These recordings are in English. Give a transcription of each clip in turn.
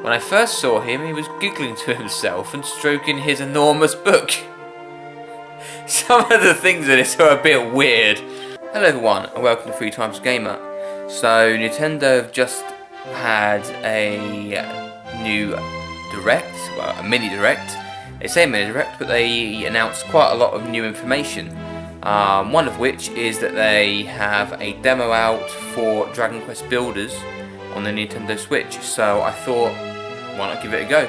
When I first saw him, he was giggling to himself and stroking his enormous book. Some of the things in it are a bit weird. Hello everyone, and welcome to Free Times Gamer. So, Nintendo have just had a new Direct, well, a mini Direct. They say mini Direct, but they announced quite a lot of new information. One of which is that they have a demo out for Dragon Quest Builders on the Nintendo Switch. So I thought, why not give it a go?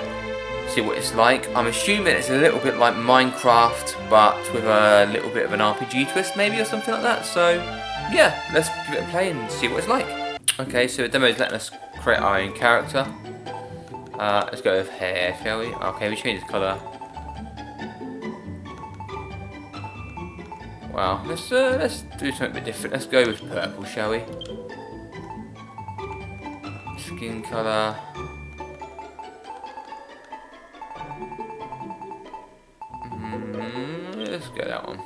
See what it's like. I'm assuming it's a little bit like Minecraft, but with a little bit of an RPG twist maybe, or something like that. So yeah, let's give it a play and see what it's like. Okay, so the demo is letting us create our own character. Let's go with hair, shall we? Okay, we change the colour. Wow, let's do something a bit different. Let's go with purple, shall we? Skin colour. Let's go that one.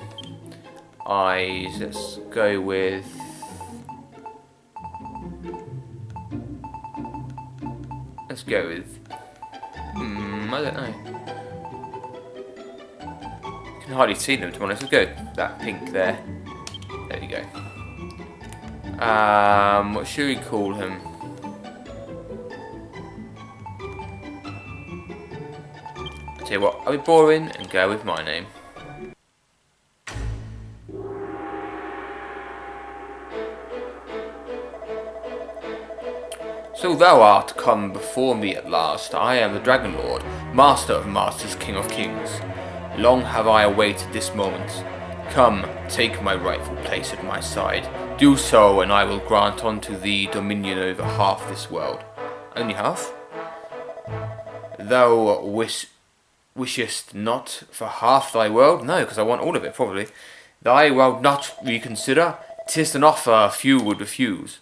Eyes, let's go with... Let's go with... I don't know. I can hardly see them, to be honest. Let's go with that pink there. There you go. What should we call him? Tell you what, I'll be boring and go with my name. So thou art come before me at last. I am the Dragon Lord, Master of Masters, King of Kings. Long have I awaited this moment. Come, take my rightful place at my side. Do so, and I will grant unto thee dominion over half this world. Only half? Thou wishest not for half thy world? No, because I want all of it, probably. Thy wilt not reconsider? 'Tis an offer few would refuse.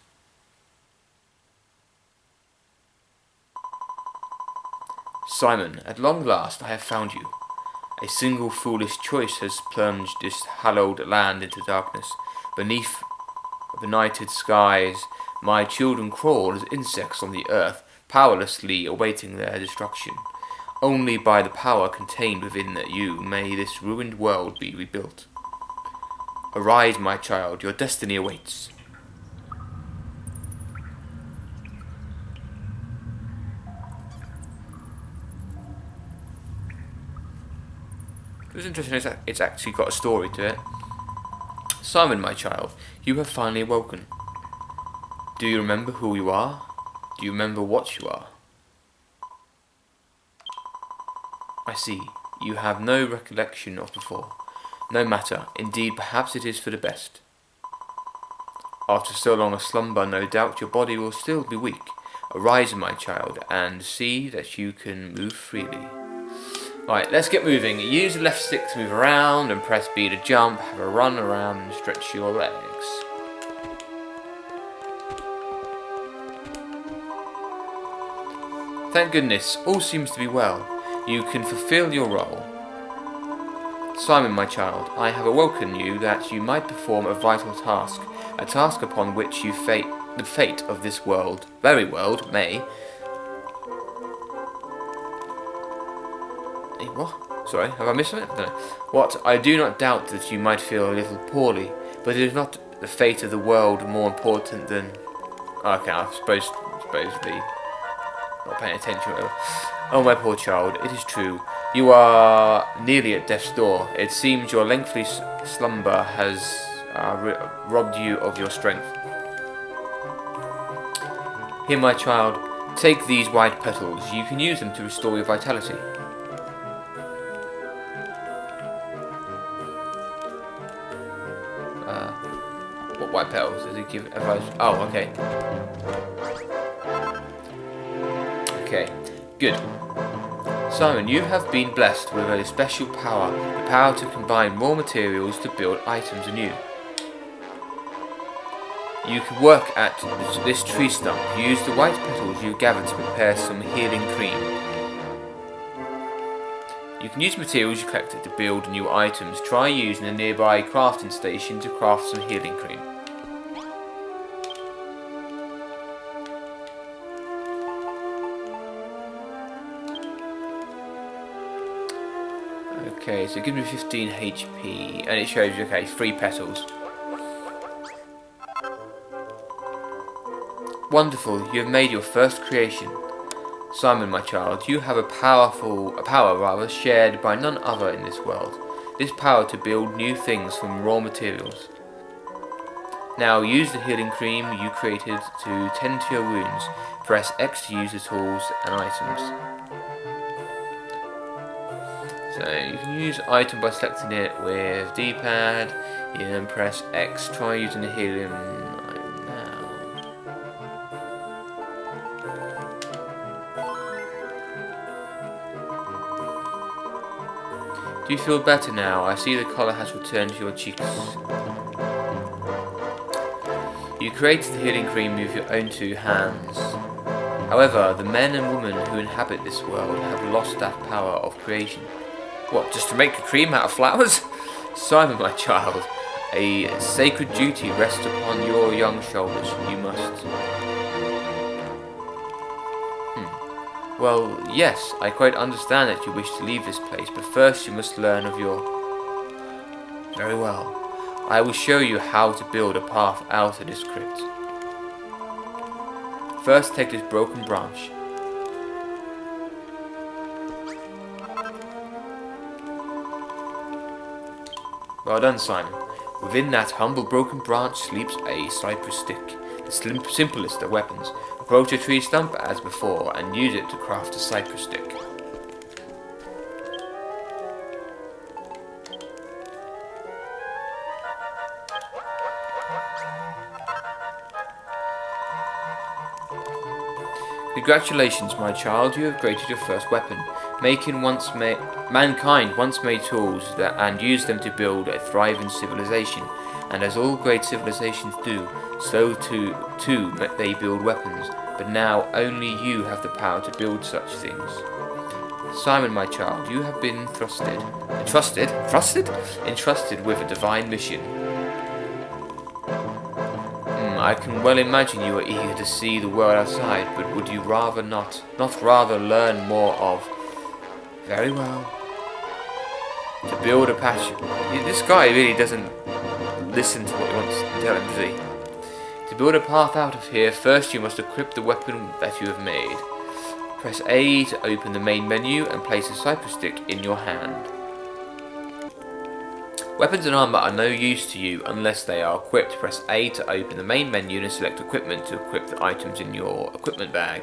Simon, at long last I have found you. A single foolish choice has plunged this hallowed land into darkness. Beneath benighted skies, my children crawl as insects on the earth, powerlessly awaiting their destruction. Only by the power contained within you may this ruined world be rebuilt. Arise, my child, your destiny awaits. It was interesting, it's actually got a story to it. Simon, my child, you have finally awoken. Do you remember who you are? Do you remember what you are? I see. You have no recollection of before. No matter. Indeed, perhaps it is for the best. After so long a slumber, no doubt your body will still be weak. Arise, my child, and see that you can move freely. Right, let's get moving. Use the left stick to move around and press B to jump. Have a run around and stretch your legs. Thank goodness, all seems to be well. You can fulfill your role. Simon, my child, I have awoken you that you might perform a vital task, a task upon which you the fate of this world, very world, may... What? Sorry, have I missed something? I don't know. What? I do not doubt that you might feel a little poorly, but it is not the fate of the world more important than... Okay, I suppose the... Not paying attention, whatever. Oh, my poor child, it is true. You are nearly at death's door. It seems your lengthy slumber has robbed you of your strength. Here, my child, take these white petals. You can use them to restore your vitality. What white petals? Does it give advice? Oh, okay. Okay, good. Simon, you have been blessed with a special power, the power to combine raw materials to build items anew. You can work at this tree stump. Use the white petals you gathered to prepare some healing cream. You can use materials you collected to build new items. Try using a nearby crafting station to craft some healing cream. Okay, so it gives me 15 HP, and it shows you, okay, 3 petals. Wonderful, you have made your first creation. Simon, my child, you have a power shared by none other in this world. This power to build new things from raw materials. Now use the healing cream you created to tend to your wounds. Press X to use the tools and items. So you can use item by selecting it with D-pad. You then press X. Try using the healing item now. Do you feel better now? I see the colour has returned to your cheeks. You created the healing cream with your own 2 hands. However, the men and women who inhabit this world have lost that power of creation. What, just to make a cream out of flowers? Simon, my child, a sacred duty rests upon your young shoulders. You must... Well, yes, I quite understand that you wish to leave this place, but first you must learn of your... Very well. I will show you how to build a path out of this crypt. First, take this broken branch. Well done, Simon. Within that humble broken branch sleeps a cypress stick, the simplest of weapons. Approach a tree stump as before, and use it to craft a cypress stick. Congratulations, my child, you have created your first weapon. Mankind once made tools and used them to build a thriving civilization, and as all great civilizations do, so too they build weapons, but now only you have the power to build such things. Simon, my child, you have been entrusted with a divine mission. I can well imagine you are eager to see the world outside, but would you rather not rather learn more of... Very well. To build a passion... This guy really doesn't listen to what he wants to tell him, does he? To build a path out of here, first you must equip the weapon that you have made. Press A to open the main menu and place a cypress stick in your hand. Weapons and armor are no use to you unless they are equipped. Press A to open the main menu and select equipment to equip the items in your equipment bag.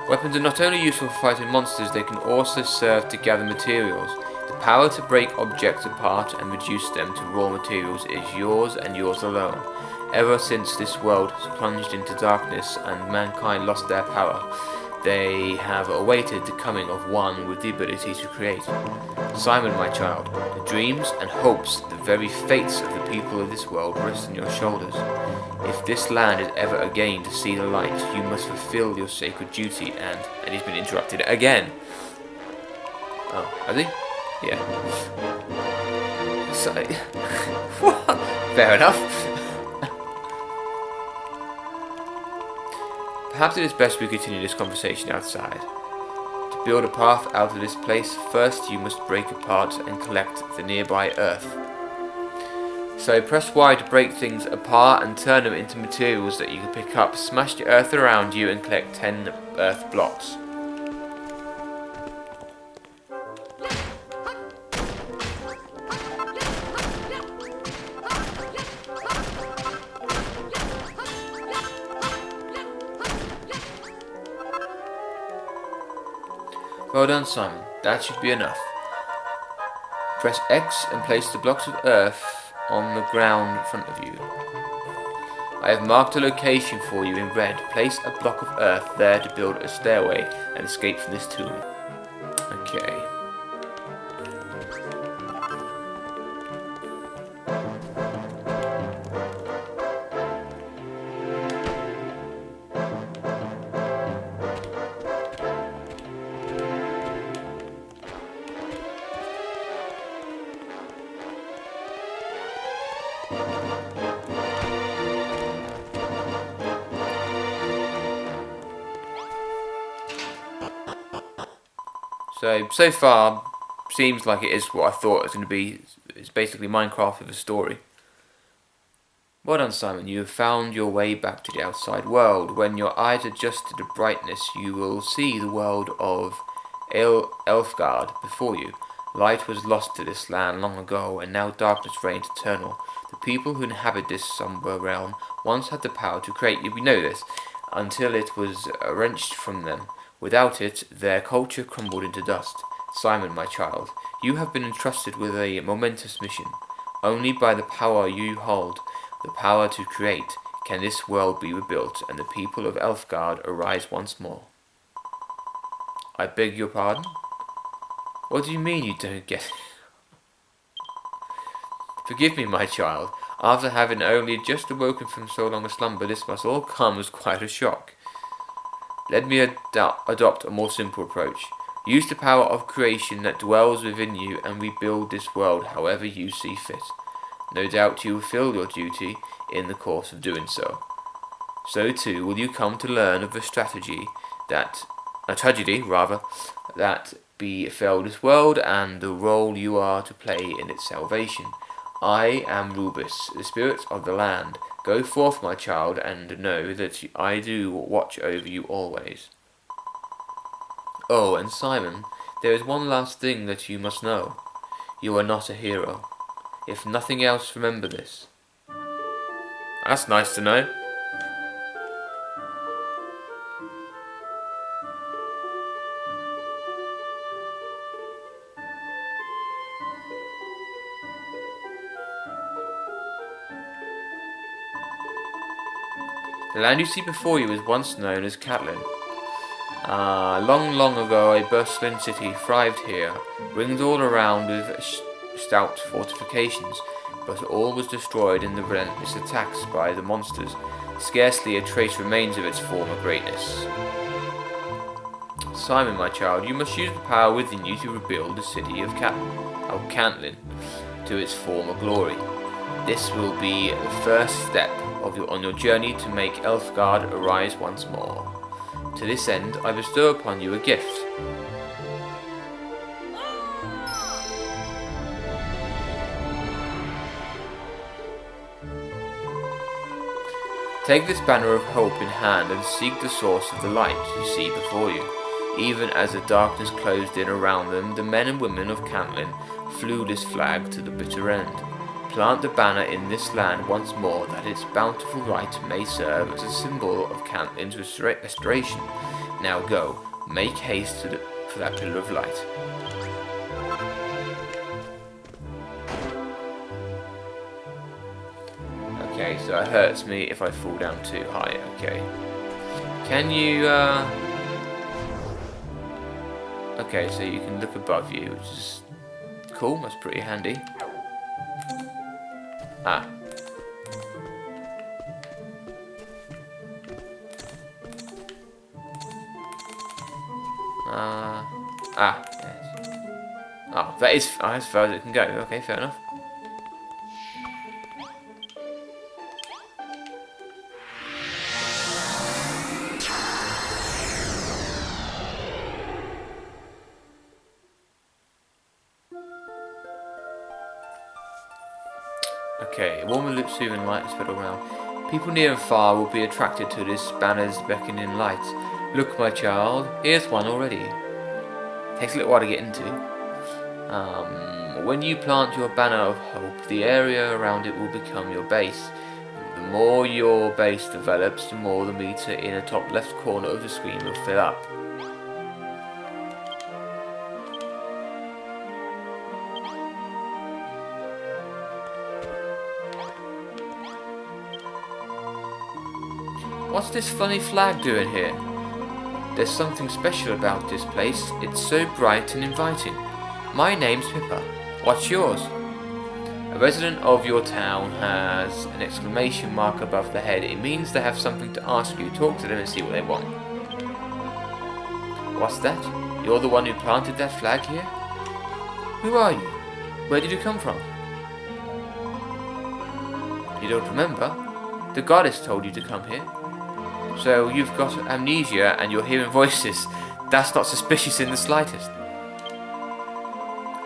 Weapons are not only useful for fighting monsters, they can also serve to gather materials. The power to break objects apart and reduce them to raw materials is yours and yours alone. Ever since this world has plunged into darkness and mankind lost their power, they have awaited the coming of one with the ability to create. Simon, my child, the dreams and hopes, the very fates of the people of this world rest on your shoulders. If this land is ever again to see the light, you must fulfill your sacred duty and he's been interrupted again. Oh, has he? Yeah. So, fair enough. Perhaps it is best we continue this conversation outside. To build a path out of this place, first you must break apart and collect the nearby earth. So press Y to break things apart and turn them into materials that you can pick up. Smash the earth around you and collect 10 earth blocks. Well done, Simon. That should be enough. Press X and place the blocks of earth on the ground in front of you. I have marked a location for you in red. Place a block of earth there to build a stairway and escape from this tomb. Okay. So far, seems like it is what I thought it was going to be. It's basically Minecraft with a story. Well done, Simon. You have found your way back to the outside world. When your eyes adjust to the brightness, you will see the world of Elfgard before you. Light was lost to this land long ago, and now darkness reigns eternal. The people who inhabit this somber realm once had the power to create. We know this, until it was wrenched from them. Without it, their culture crumbled into dust. Simon, my child, you have been entrusted with a momentous mission. Only by the power you hold, the power to create, can this world be rebuilt and the people of Elfgard arise once more. I beg your pardon? What do you mean you don't get it? Forgive me, my child. After having only just awoken from so long a slumber, this must all come as quite a shock. Let me adopt a more simple approach. Use the power of creation that dwells within you and rebuild this world however you see fit. No doubt you will fulfill your duty in the course of doing so. So too will you come to learn of a tragedy that befell this world and the role you are to play in its salvation. I am Rubus, the spirit of the land. Go forth, my child, and know that I do watch over you always. Oh, and Simon, there is one last thing that you must know. You are not a hero. If nothing else, remember this. That's nice to know. The land you see before you was once known as Catlin. Long ago a bustling city thrived here, ringed all around with stout fortifications, but all was destroyed in the relentless attacks by the monsters. Scarcely a trace remains of its former greatness. Simon, my child, you must use the power within you to rebuild the city of Cantlin to its former glory. This will be the first step on your journey to make Elfgard arise once more. To this end, I bestow upon you a gift. Take this banner of hope in hand and seek the source of the light you see before you. Even as the darkness closed in around them, the men and women of Cantlin flew this flag to the bitter end. Plant the banner in this land once more, that its bountiful light may serve as a symbol of Cantlin's restoration. Now go, make haste for that pillar of light. Okay, so it hurts me if I fall down too high, okay. Can you, Okay, so you can look above you, which is cool, that's pretty handy. Ah. Yes. Oh, that is as far as it can go. Okay, fair enough. Okay, a warm and soothing light spread all around. People near and far will be attracted to this banner's beckoning light. Look, my child, here's one already. Takes a little while to get into. When you plant your banner of hope, the area around it will become your base. The more your base develops, the more the meter in the top left corner of the screen will fill up. What's this funny flag doing here? There's something special about this place. It's so bright and inviting. My name's Pippa. What's yours? A resident of your town has an exclamation mark above the head. It means they have something to ask you. Talk to them and see what they want. What's that? You're the one who planted that flag here? Who are you? Where did you come from? You don't remember? The goddess told you to come here. So you've got amnesia and you're hearing voices. That's not suspicious in the slightest.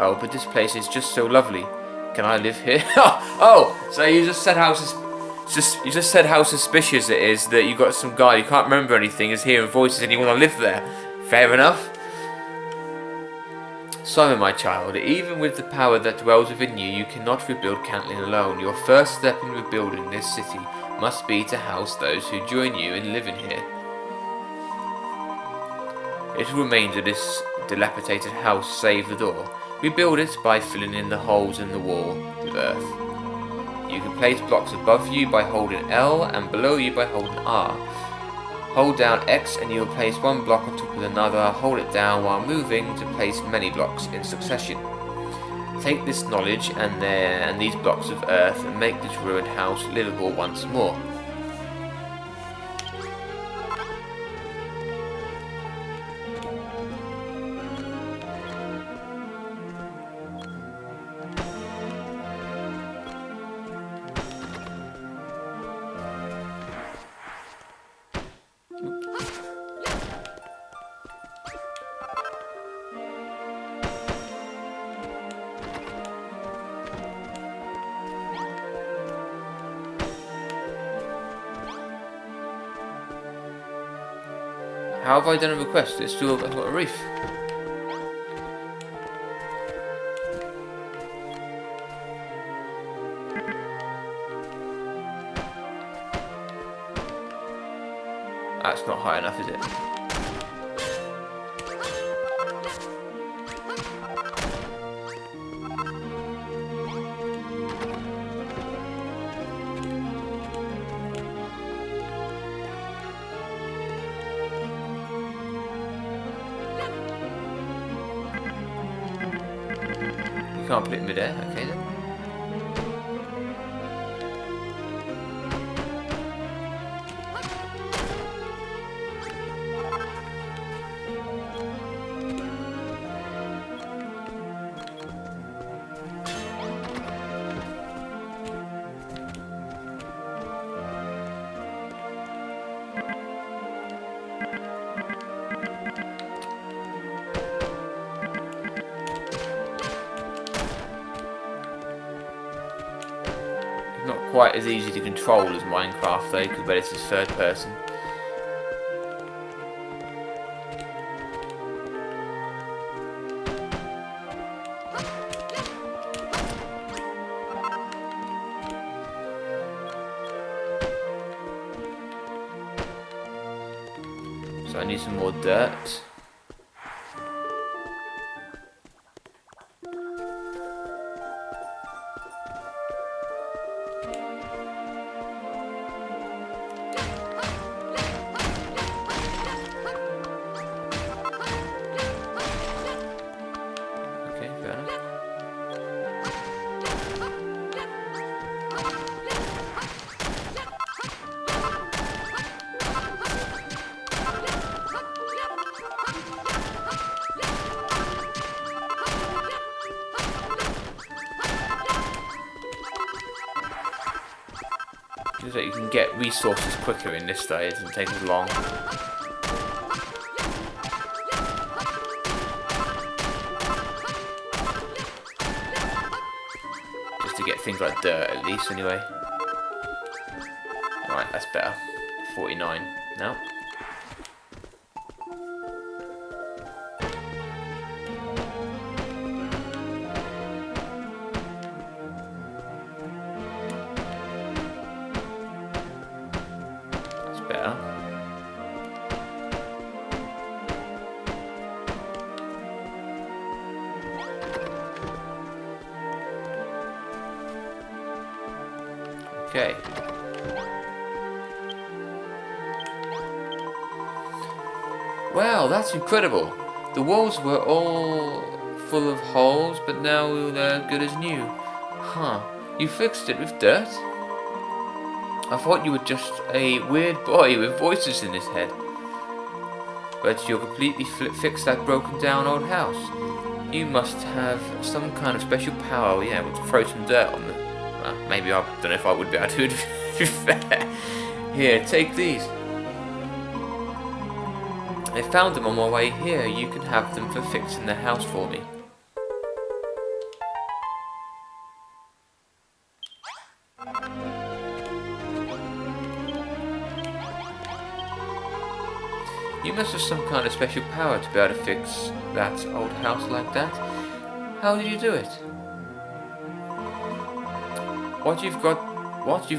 Oh, but this place is just so lovely. Can I live here? Oh, so you just said how suspicious it is that you got some guy you can't remember anything is hearing voices and you want to live there. Fair enough. Simon, my child, even with the power that dwells within you, you cannot rebuild Cantlin alone. Your first step in rebuilding this city must be to house those who join you in living here. Little remains of this dilapidated house save the door. Rebuild it by filling in the holes in the wall with earth. You can place blocks above you by holding L and below you by holding R. Hold down X and you will place one block on top of another. Hold it down while moving to place many blocks in succession. Take this knowledge and these blocks of earth and make this ruined house livable once more. How have I done a request? It's still got a reef. That's not high enough, is it? Can't put it in mid-air, okay then. Not quite as easy to control as Minecraft though, because this is third person. So I need some more dirt. Seems like you can get resources quicker in this though, it doesn't take as long. Just to get things like dirt at least anyway. Right, that's better. 49 now. Better. Okay. Wow, that's incredible. The walls were all full of holes, but now they're good as new. Huh. You fixed it with dirt? I thought you were just a weird boy with voices in his head. But you completely fixed that broken down old house. You must have some kind of special power, yeah, to throw some dirt on them. Well, maybe I don't know if I would be able to, to be fair. Here, take these. I found them on my way here. You can have them for fixing the house for me. You must have some kind of special power to be able to fix that old house like that. How did you do it? What? You've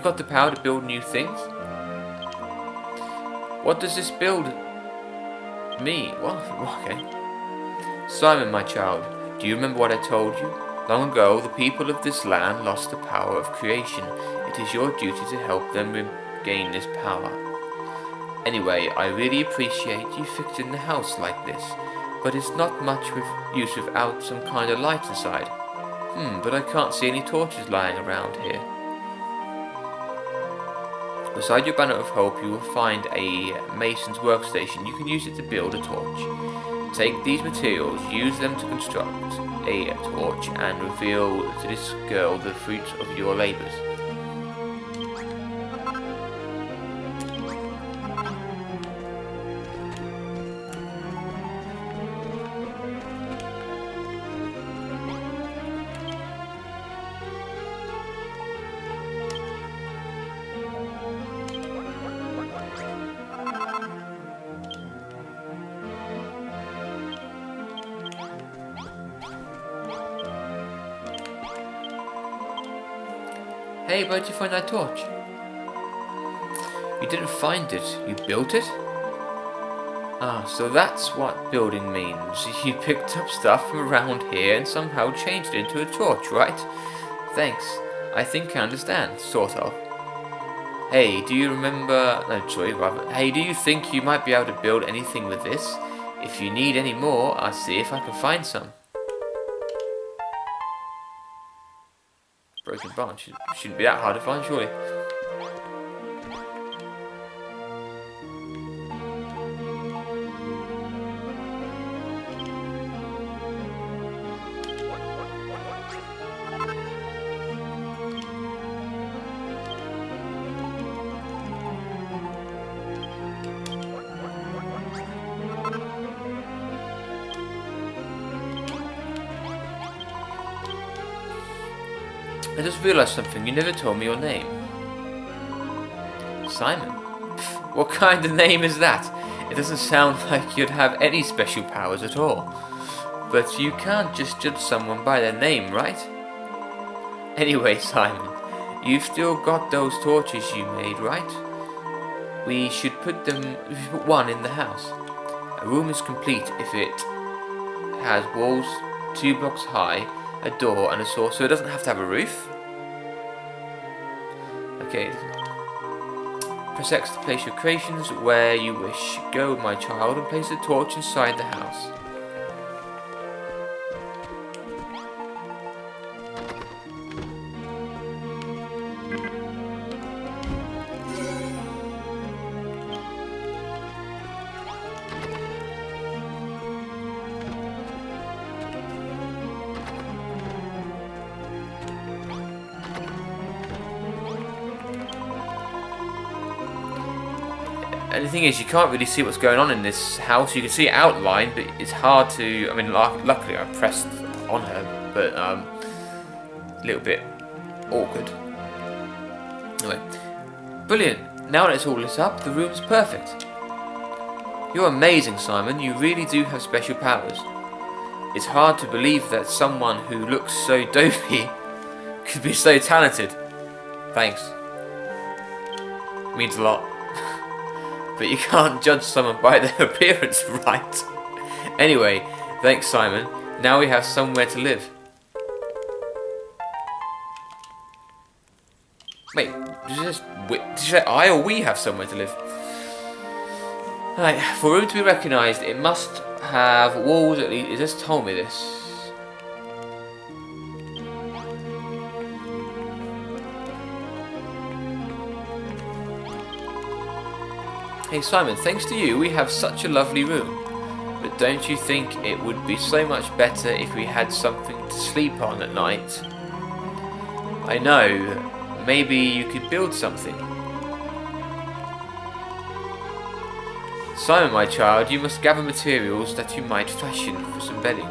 got the power to build new things? What does this build me? What? Okay. Simon, my child, do you remember what I told you? Long ago, the people of this land lost the power of creation. It is your duty to help them regain this power. Anyway, I really appreciate you fixing the house like this, but it's not much use without some kind of light inside. But I can't see any torches lying around here. Beside your banner of hope, you will find a mason's workstation. You can use it to build a torch. Take these materials, use them to construct a torch, and reveal to this girl the fruits of your labours. Hey, where'd you find that torch? You didn't find it, you built it? Ah, so that's what building means. You picked up stuff from around here and somehow changed it into a torch, right? Thanks. I think I understand, sort of. Hey, do you remember... No, sorry, rather. Hey, do you think you might be able to build anything with this? If you need any more, I'll see if I can find some. Broken barn shouldn't be that hard to find, surely. I just realised something. You never told me your name. Simon? Pfft, what kind of name is that? It doesn't sound like you'd have any special powers at all. But you can't just judge someone by their name, right? Anyway, Simon, you've still got those torches you made, right? We should put one in the house. A room is complete if it has walls 2 blocks high, a door and a source, so it doesn't have to have a roof. Okay. Press X to place your creations where you wish. Go, my child, and place a torch inside the house. And the thing is, you can't really see what's going on in this house. You can see it outlined, but it's hard to... I mean, luckily I pressed on her, but a little bit awkward. Anyway, brilliant. Now that it's all lit up, the room's perfect. You're amazing, Simon. You really do have special powers. It's hard to believe that someone who looks so dopey could be so talented. Thanks. Means a lot. But you can't judge someone by their appearance, right? Anyway, thanks, Simon. Now we have somewhere to live. Wait, did you say I or we have somewhere to live? Right, for a room to be recognised, it must have walls at least. It just told me this. Hey Simon, thanks to you, we have such a lovely room. But don't you think it would be so much better if we had something to sleep on at night? I know, maybe you could build something. Simon, my child, you must gather materials that you might fashion for some bedding.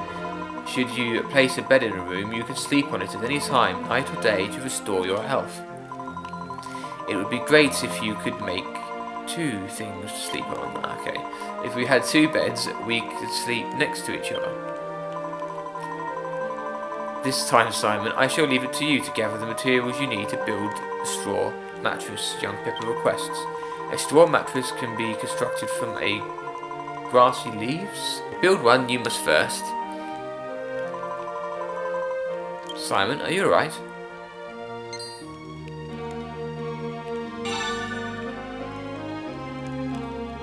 Should you place a bed in a room, you can sleep on it at any time, night or day, to restore your health. It would be great if you could make 2 things to sleep on. Okay. If we had 2 beds, we could sleep next to each other. This time, Simon, I shall leave it to you to gather the materials you need to build a straw mattress, young Pippa requests. A straw mattress can be constructed from a grassy leaves. Build one, you must first. Simon, are you alright?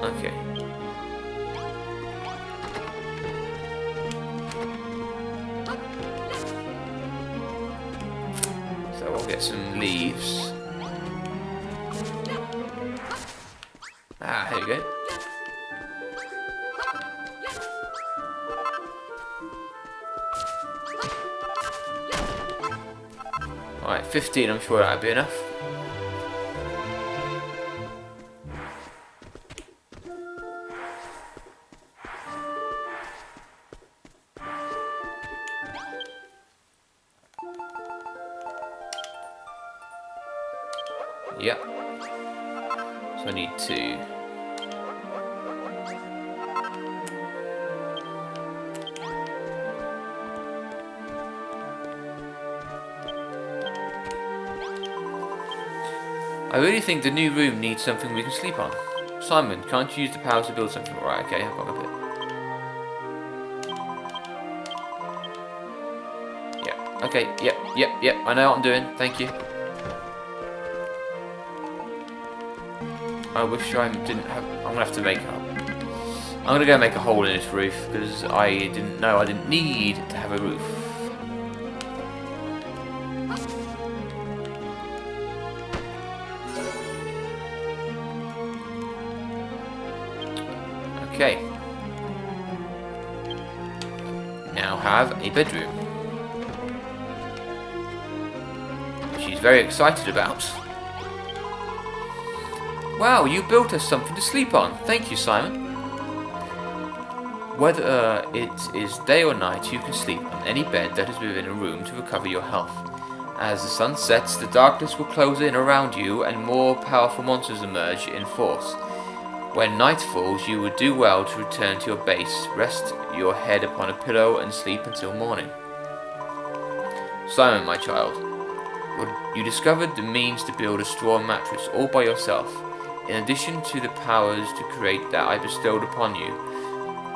Okay. So we'll get some leaves. Ah, here we go. Alright, 15, I'm sure that'll be enough. Yep. So I need 2. I really think the new room needs something we can sleep on. Simon, can't you use the powers to build something? Right, okay, I've got a bit. Yeah, okay, yep, I know what I'm doing, thank you. I wish I didn't have... I'm gonna have to make up. I'm gonna go make a hole in this roof, because I didn't know I didn't need to have a roof. Okay. Now have a bedroom. She's very excited about. Wow, you built us something to sleep on. Thank you, Simon. Whether it is day or night, you can sleep on any bed that is within a room to recover your health. As the sun sets, the darkness will close in around you and more powerful monsters emerge in force. When night falls, you would do well to return to your base, rest your head upon a pillow and sleep until morning. Simon, my child, you discovered the means to build a straw mattress all by yourself. In addition to the powers to create that I bestowed upon you,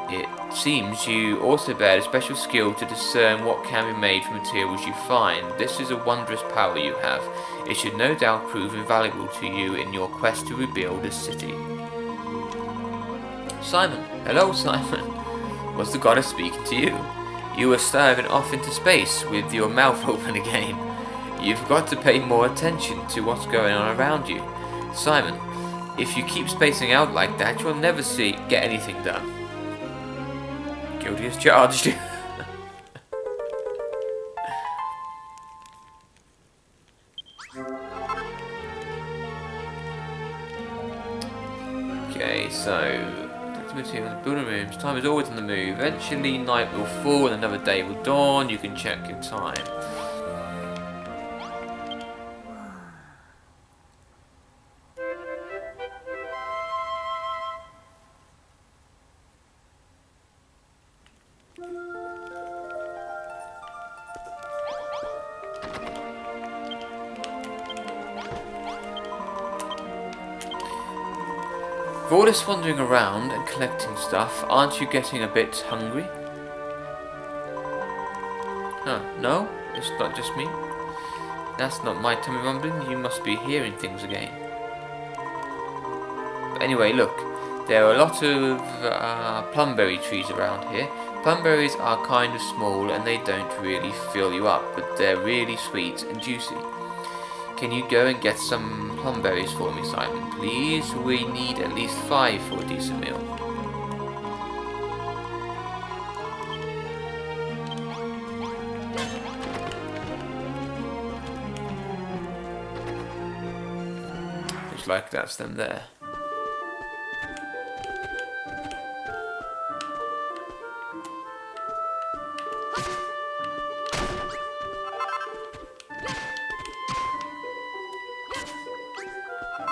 it seems you also bear a special skill to discern what can be made from materials you find. This is a wondrous power you have. It should no doubt prove invaluable to you in your quest to rebuild a city. Simon. Hello, Simon. Was the goddess speaking to you? You were staring off into space with your mouth open again. You've got to pay more attention to what's going on around you. Simon, if you keep spacing out like that, you'll never get anything done. Guilty as charged. Okay, so building rooms. Time is always on the move. Eventually night will fall and another day will dawn. You can check your time. For all this wandering around and collecting stuff, aren't you getting a bit hungry? Huh, no? It's not just me? That's not my tummy rumbling, you must be hearing things again. But anyway, look, there are a lot of plumberry trees around here. Plumberries are kind of small and they don't really fill you up, but they're really sweet and juicy. Can you go and get some plumberries for me, Simon, please? We need at least 5 for a decent meal. Looks like that's them there.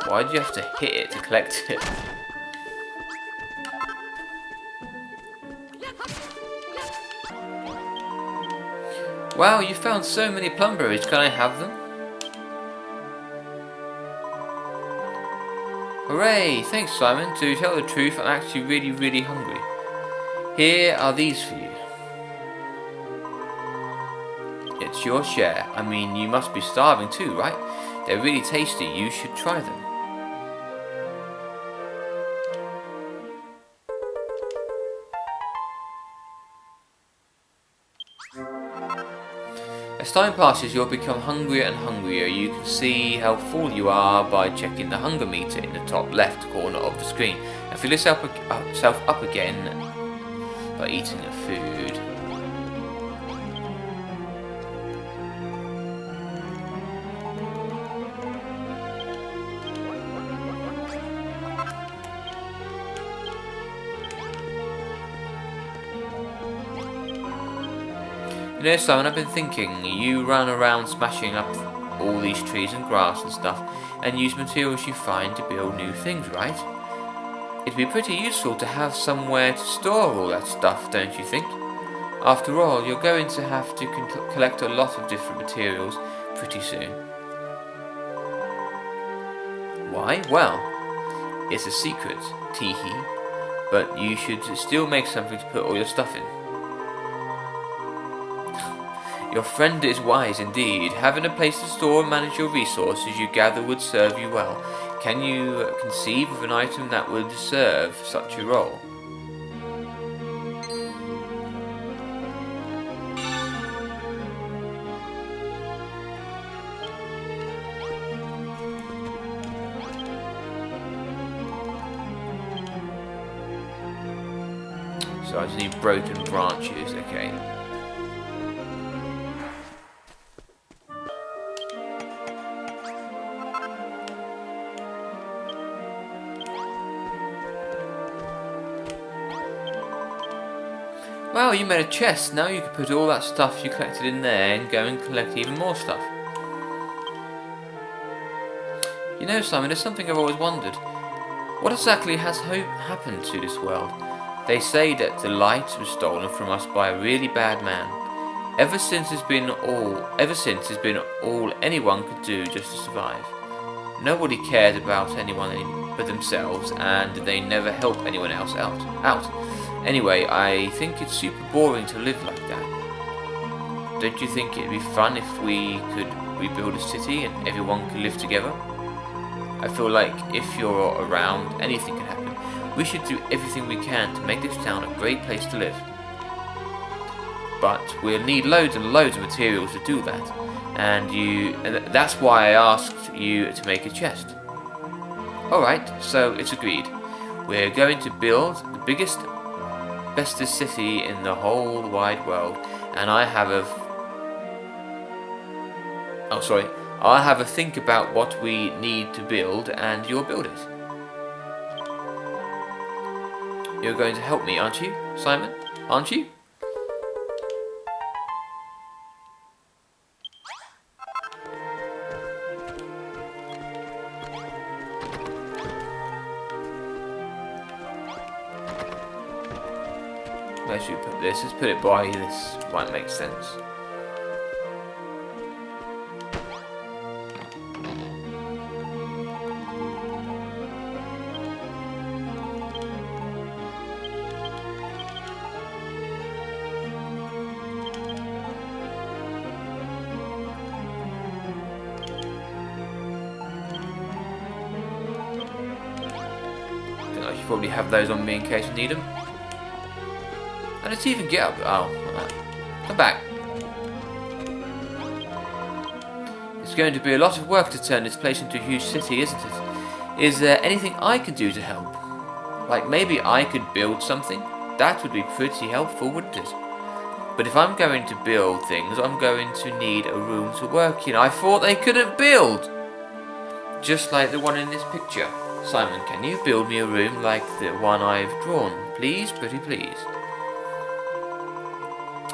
Why do you have to hit it to collect it? Wow, you found so many plumberries. Can I have them? Hooray! Thanks, Simon. To tell the truth, I'm actually really hungry. Here are these for you. It's your share. I mean, you must be starving too, right? They're really tasty. You should try them. As time passes, you'll become hungrier and hungrier. You can see how full you are by checking the hunger meter in the top left corner of the screen. And fill yourself up again by eating the food. You know, Simon, I've been thinking, you run around smashing up all these trees and grass and stuff, and use materials you find to build new things, right? It'd be pretty useful to have somewhere to store all that stuff, don't you think? After all, you're going to have to collect a lot of different materials pretty soon. Why? Well, it's a secret, teehee, but you should still make something to put all your stuff in. Your friend is wise indeed. Having a place to store and manage your resources you gather would serve you well. Can you conceive of an item that would serve such a role? So I just need broken branches, okay. Wow, you made a chest. Now you can put all that stuff you collected in there and go and collect even more stuff. You know, Simon, there's something I've always wondered. What exactly has happened to this world? They say that the light was stolen from us by a really bad man. Ever since it's been all anyone could do just to survive. Nobody cared about anyone but themselves, and they never helped anyone else out. Anyway, I think it's super boring to live like that. Don't you think it'd be fun if we could rebuild a city and everyone could live together? I feel like if you're around, anything can happen. We should do everything we can to make this town a great place to live. But we'll need loads and loads of materials to do that. And that's why I asked you to make a chest. Alright, so it's agreed. We're going to build the biggest, bestest city in the whole wide world, and I'll have a think about what we need to build, and you'll build it. You're going to help me, aren't you, Simon? Aren't you? Where should we put this? Let's put it by this. Might make sense. I should probably have those on me in case I need them. And let's even get up. Oh, come back. It's going to be a lot of work to turn this place into a huge city, isn't it? Is there anything I can do to help? Like maybe I could build something? That would be pretty helpful, wouldn't it? But if I'm going to build things, I'm going to need a room to work in. I thought they couldn't build! Just like the one in this picture. Simon, can you build me a room like the one I've drawn? Please, pretty please.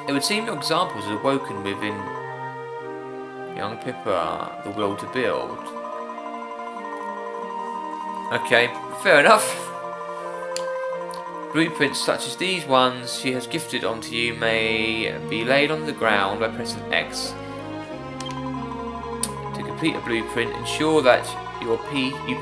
It would seem your examples have awoken within young Pippa the will to build. Okay, fair enough. Blueprints such as these ones she has gifted onto you may be laid on the ground by pressing X. To complete a blueprint, ensure that you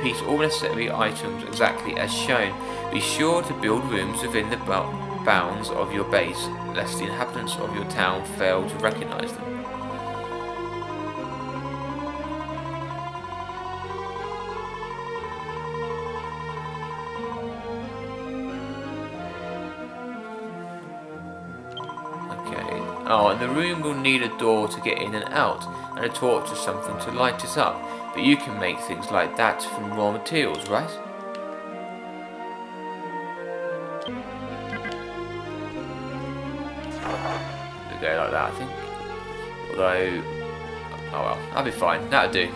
piece all necessary items exactly as shown. Be sure to build rooms within the bounds of your base, lest the inhabitants of your town fail to recognize them. Oh, and the room will need a door to get in and out, and a torch or something to light it up. But you can make things like that from raw materials, right? We'll go like that, I think. Although, oh well, that'll be fine. That'll do.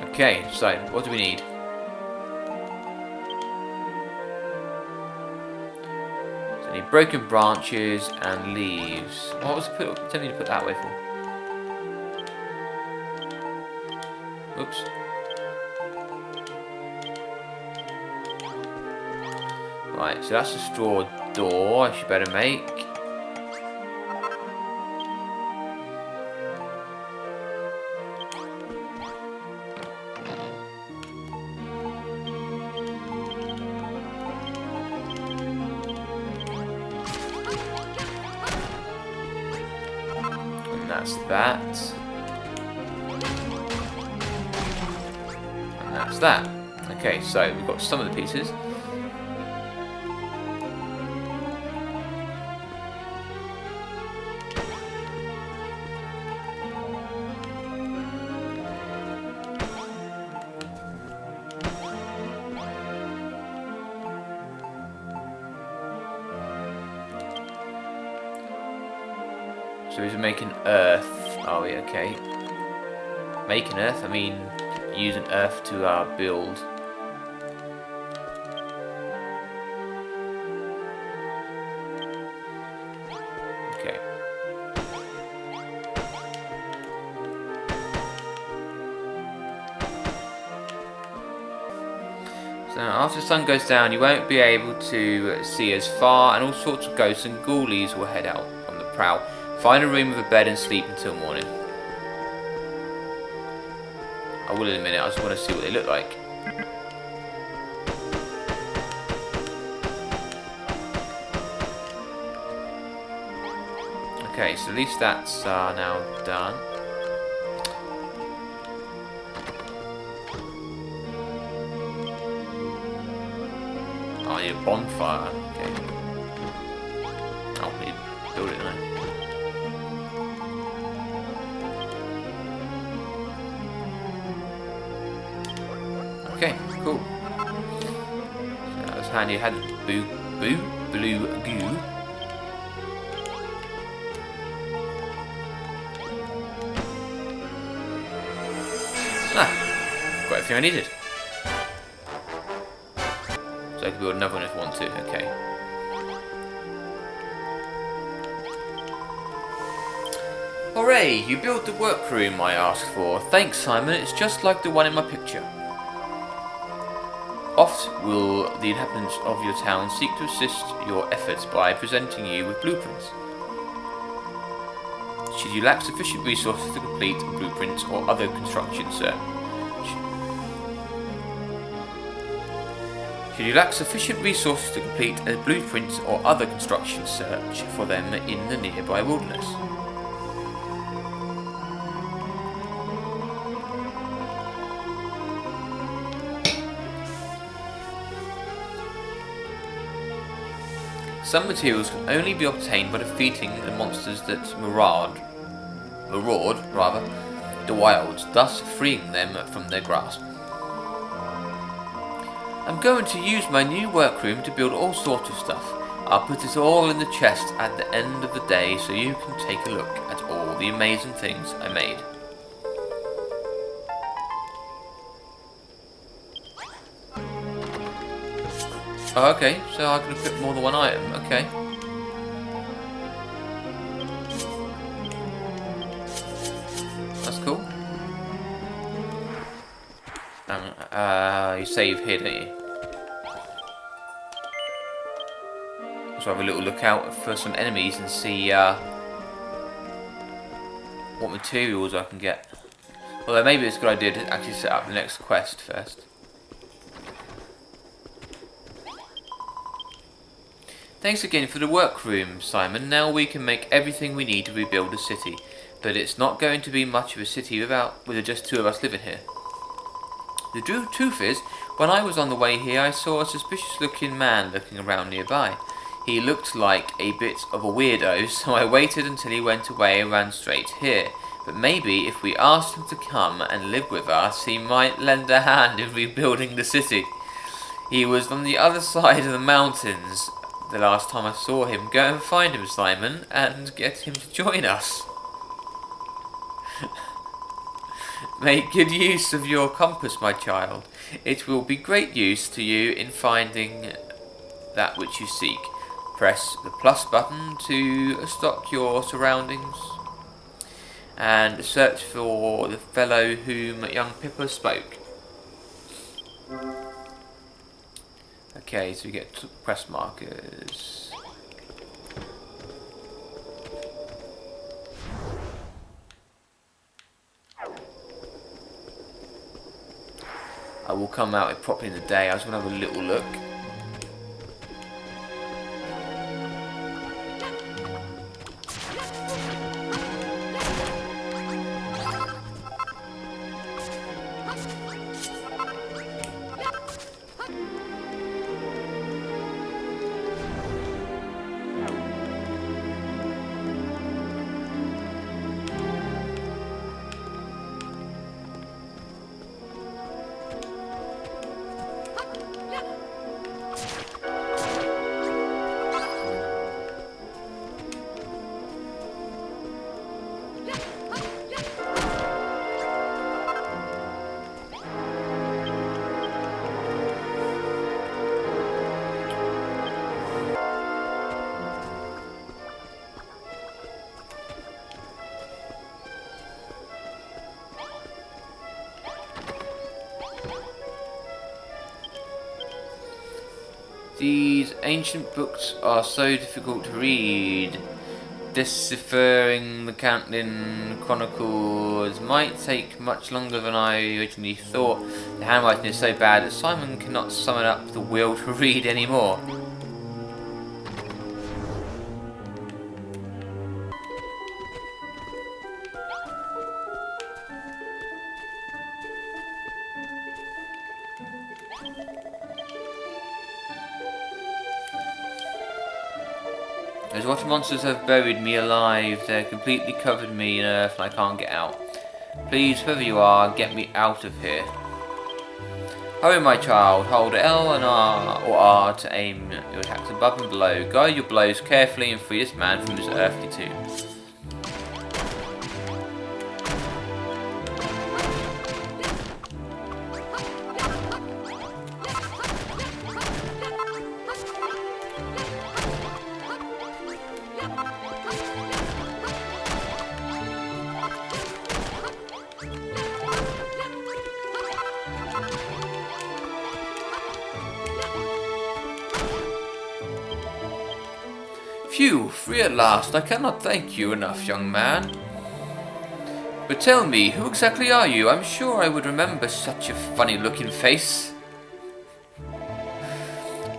Okay, so what do we need? So we need broken branches and leaves. What was it? Tell me to put that way for. Oops. Right, so that's a straw door I should better make. That's that. And that's that. Okay, so we've got some of the pieces. So he's making earth. Oh, yeah, okay. Making earth, I mean using earth to build. Okay. So after the sun goes down, you won't be able to see as far, and all sorts of ghosts and ghoulies will head out on the prowl. Find a room with a bed and sleep until morning. I will in a minute, I just want to see what they look like. Okay, so at least that's now done. Oh, I need a bonfire. Okay. Oh, I need to build it, don't I? Okay, cool. So that was handy. I had blue goo. Ah, got everything I needed. So I can build another one if I want to. Okay. Hooray! You built the workroom I asked for. Thanks, Simon. It's just like the one in my picture. Oft will the inhabitants of your town seek to assist your efforts by presenting you with blueprints. Should you lack sufficient resources to complete a blueprint or other construction search, should you lack sufficient resources to complete a blueprint or other construction search for them in the nearby wilderness. Some materials can only be obtained by defeating the monsters that maraud the wilds, thus freeing them from their grasp. I'm going to use my new workroom to build all sorts of stuff. I'll put it all in the chest at the end of the day so you can take a look at all the amazing things I made. Oh, okay, so I can equip more than one item, okay. you save here, don't you? So have a little look out for some enemies and see what materials I can get. Although maybe it's a good idea to actually set up the next quest first. Thanks again for the workroom, Simon. Now we can make everything we need to rebuild the city. But it's not going to be much of a city with just two of us living here. The truth is, when I was on the way here, I saw a suspicious looking man looking around nearby. He looked like a bit of a weirdo, so I waited until he went away and ran straight here. But maybe if we asked him to come and live with us, he might lend a hand in rebuilding the city. He was on the other side of the mountains the last time I saw him. Go and find him, Simon, and get him to join us. Make good use of your compass, my child. It will be great use to you in finding that which you seek. Press the plus button to stock your surroundings and search for the fellow whom young Pippa spoke. Okay, so we get quest markers. I will come out properly in the day. I just want to have a little look. These ancient books are so difficult to read. Deciphering the Cantlin Chronicles might take much longer than I originally thought. The handwriting is so bad that Simon cannot summon up the will to read anymore. Those water monsters have buried me alive. They're completely covered me in earth and I can't get out. Please, whoever you are, get me out of here. Hurry, my child. Hold L and R or R to aim your attacks above and below. Guide your blows carefully and free this man from his earthly tomb. Phew, free at last. I cannot thank you enough, young man. But tell me, who exactly are you? I'm sure I would remember such a funny-looking face.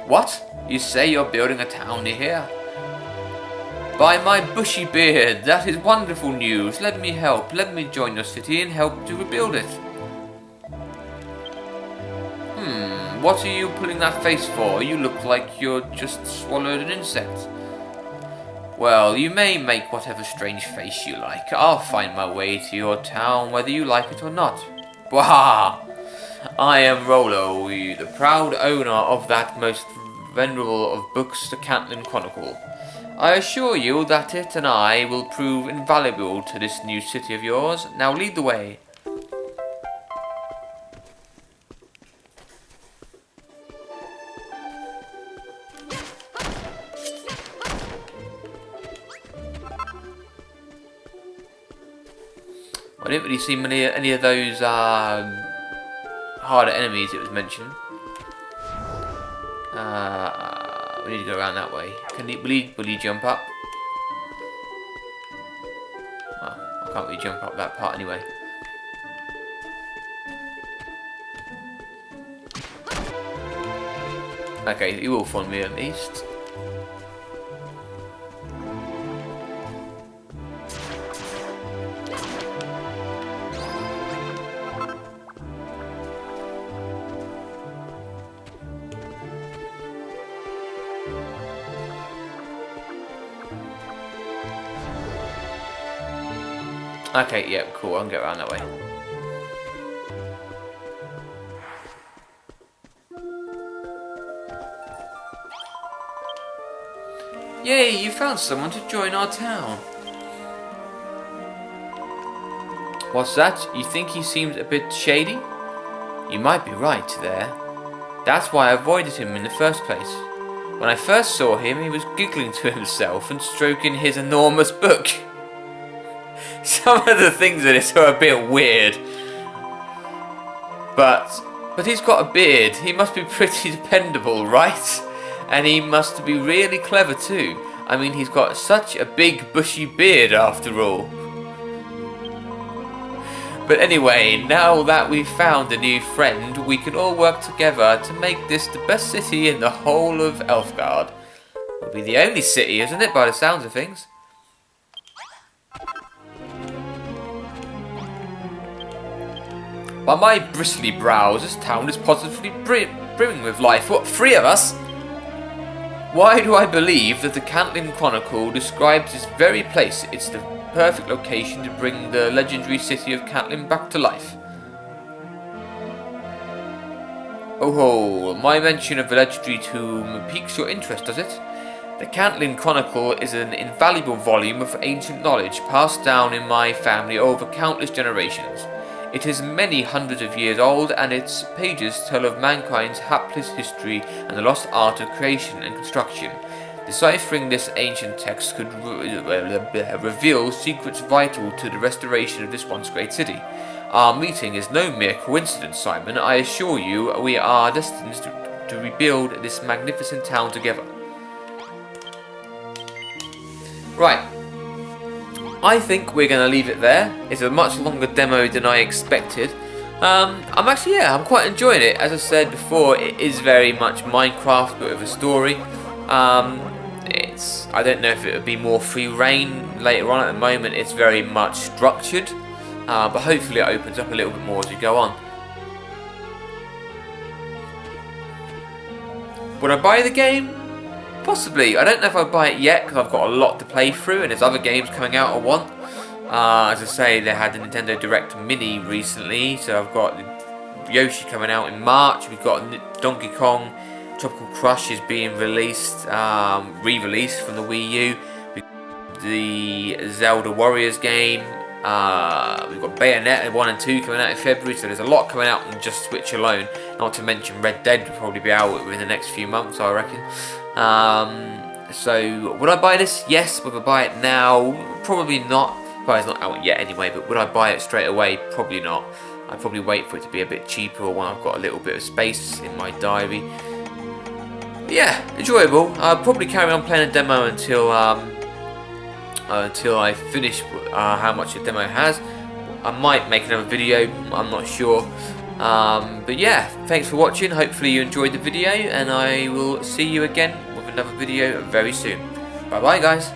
What? You say you're building a town near here? By my bushy beard, that is wonderful news. Let me help. Let me join your city and help to rebuild it. What are you pulling that face for? You look like you're just swallowed an insect. Well, you may make whatever strange face you like. I'll find my way to your town whether you like it or not. Bwah! I am Rollo, the proud owner of that most venerable of books, the Cantlin Chronicle. I assure you that it and I will prove invaluable to this new city of yours. Now lead the way. I didn't really see any of those harder enemies it was mentioned. We need to go around that way. Will you jump up? Well, I can't really jump up that part anyway. Okay, you will follow me at least. Okay, yeah, cool, I can get around that way. Yay, you found someone to join our town. What's that? You think he seems a bit shady? You might be right there. That's why I avoided him in the first place. When I first saw him, he was giggling to himself and stroking his enormous book. Some of the things in it are a bit weird. But he's got a beard. He must be pretty dependable, right? And he must be really clever too. I mean, he's got such a big bushy beard after all. But anyway, now that we've found a new friend, we can all work together to make this the best city in the whole of Elfgard. It'll be the only city, isn't it, by the sounds of things? By my bristly brows, this town is positively brimming with life. What, 3 of us? Why do I believe that the Cantlin Chronicle describes this very place? It's the perfect location to bring the legendary city of Cantlin back to life. Oh, my mention of the legendary tomb piques your interest, does it? The Cantlin Chronicle is an invaluable volume of ancient knowledge passed down in my family over countless generations. It is many hundreds of years old, and its pages tell of mankind's hapless history and the lost art of creation and construction. Deciphering this ancient text could reveal secrets vital to the restoration of this once great city. Our meeting is no mere coincidence, Simon. I assure you we are destined to rebuild this magnificent town together. Right. I think we're going to leave it there. It's a much longer demo than I expected. I'm quite enjoying it. As I said before, it is very much Minecraft, but with a story. I don't know if it would be more free reign later on. At the moment, it's very much structured, but hopefully it opens up a little bit more as we go on. Would I buy the game? Possibly. I don't know if I'll buy it yet because I've got a lot to play through and there's other games coming out I want. As I say, they had the Nintendo Direct Mini recently, so I've got Yoshi coming out in March. We've got Donkey Kong Tropical Crush is being released, re-released from the Wii U. We've got the Zelda Warriors game. We've got Bayonetta 1 and 2 coming out in February, so there's a lot coming out on just Switch alone. Not to mention Red Dead will probably be out within the next few months, I reckon. So would I buy this? Yes. Would I buy it now? Probably not. Well, it's not out yet anyway, but would I buy it straight away? Probably not. I'd probably wait for it to be a bit cheaper or when I've got a little bit of space in my diary. But yeah, enjoyable. I'll probably carry on playing a demo until I finish how much the demo has. I might make another video, I'm not sure. But yeah, thanks for watching. Hopefully you enjoyed the video, and I will see you again with another video very soon. Bye bye guys.